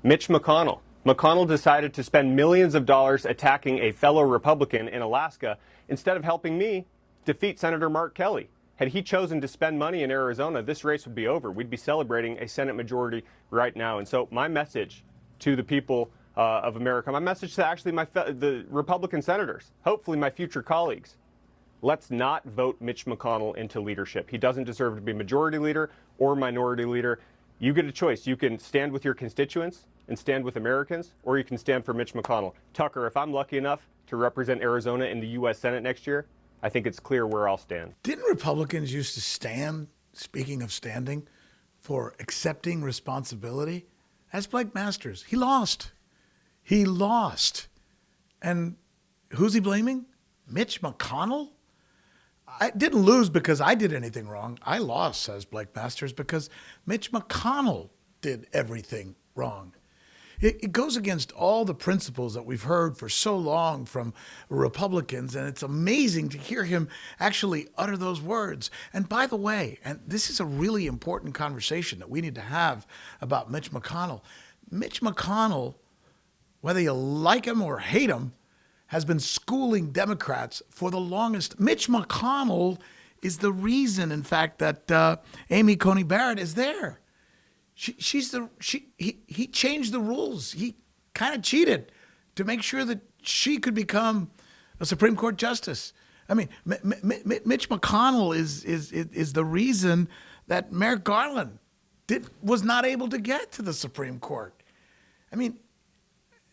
Mitch McConnell. McConnell decided to spend millions of dollars attacking a fellow Republican in Alaska instead of helping me defeat Senator Mark Kelly. Had he chosen to spend money in Arizona, this race would be over. We'd be celebrating a Senate majority right now. And so my message to the people of America, my message to actually the Republican senators, hopefully my future colleagues, let's not vote Mitch McConnell into leadership. He doesn't deserve to be majority leader or minority leader. You get a choice. You can stand with your constituents and stand with Americans, or you can stand for Mitch McConnell. Tucker, if I'm lucky enough to represent Arizona in the U.S. Senate next year, I think it's clear where I'll stand. Didn't Republicans used to stand, speaking of standing, for accepting responsibility? As Blake Masters, he lost. He lost. And who's he blaming? Mitch McConnell? I didn't lose because I did anything wrong. I lost, says Blake Masters, because Mitch McConnell did everything wrong. It goes against all the principles that we've heard for so long from Republicans, and it's amazing to hear him actually utter those words. And by the way, and this is a really important conversation that we need to have about Mitch McConnell. Mitch McConnell, whether you like him or hate him, has been schooling Democrats for the longest. Mitch McConnell is the reason, in fact, that Amy Coney Barrett is there. He changed the rules. He kind of cheated to make sure that she could become a Supreme Court justice. I mean, Mitch McConnell is the reason that Merrick Garland was not able to get to the Supreme Court. I mean,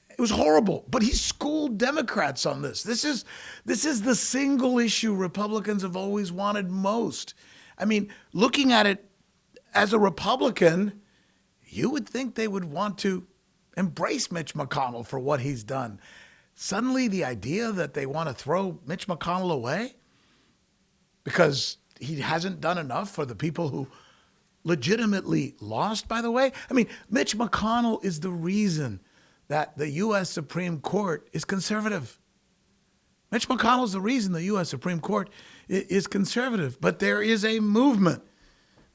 it was horrible, but he schooled Democrats on this. This is the single issue Republicans have always wanted most. I mean, looking at it as a Republican, you would think they would want to embrace Mitch McConnell for what he's done. Suddenly, the idea that they want to throw Mitch McConnell away because he hasn't done enough for the people who legitimately lost, by the way. I mean, Mitch McConnell is the reason that the U.S. Supreme Court is conservative. Mitch McConnell is the reason the U.S. Supreme Court is conservative. But there is a movement,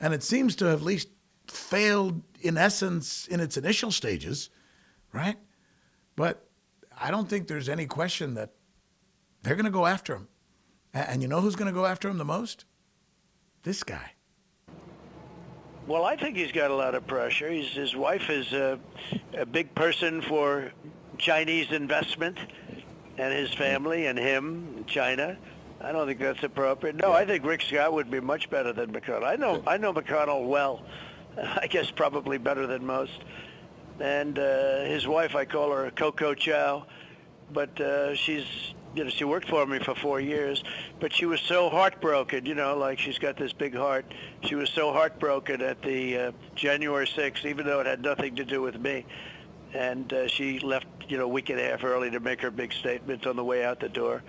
and it seems to have at least failed in essence in its initial stages, right? But I don't think there's any question that they're going to go after him. And you know who's going to go after him the most? This guy. Well, I think he's got a lot of pressure. His wife is a big person for Chinese investment, and his family and him, China. I don't think that's appropriate. No, I think Rick Scott would be much better than McConnell. I know McConnell well. I guess probably better than most. And his wife, I call her Coco Chow, but she worked for me for 4 years, but she was so heartbroken, like she's got this big heart. She was so heartbroken at the January 6th, even though it had nothing to do with me. And she left, a week and a half early to make her big statement on the way out the door.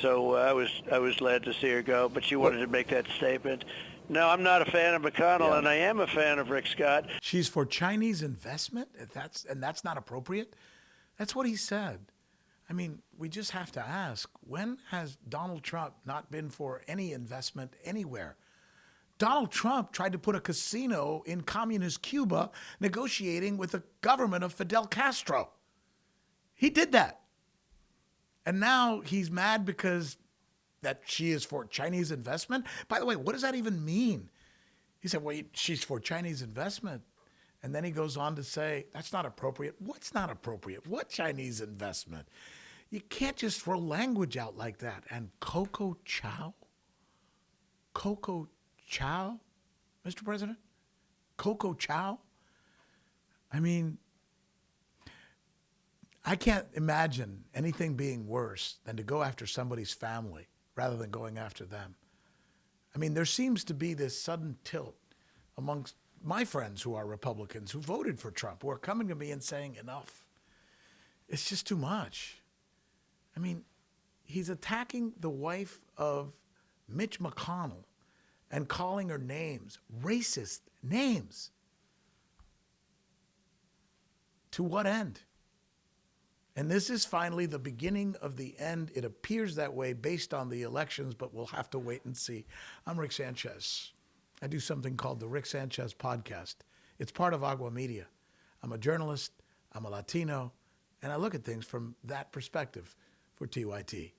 So I was glad to see her go, but she wanted to make that statement. No, I'm not a fan of McConnell, and I am a fan of Rick Scott. She's for Chinese investment? That's not appropriate? That's what he said. I mean, we just have to ask, when has Donald Trump not been for any investment anywhere? Donald Trump tried to put a casino in communist Cuba negotiating with the government of Fidel Castro. He did that. And now he's mad because that she is for Chinese investment. By the way, what does that even mean? He said, well, she's for Chinese investment. And then he goes on to say, that's not appropriate. What's not appropriate? What Chinese investment? You can't just throw language out like that. And Coco Chow? Coco Chow, Mr. President? Coco Chow? I mean, I can't imagine anything being worse than to go after somebody's family rather than going after them. I mean, there seems to be this sudden tilt amongst my friends who are Republicans who voted for Trump, who are coming to me and saying, enough. It's just too much. I mean, he's attacking the wife of Mitch McConnell and calling her names, racist names. To what end? And this is finally the beginning of the end. It appears that way based on the elections, but we'll have to wait and see. I'm Rick Sanchez. I do something called the Rick Sanchez Podcast. It's part of Agua Media. I'm a journalist. I'm a Latino, and I look at things from that perspective for TYT.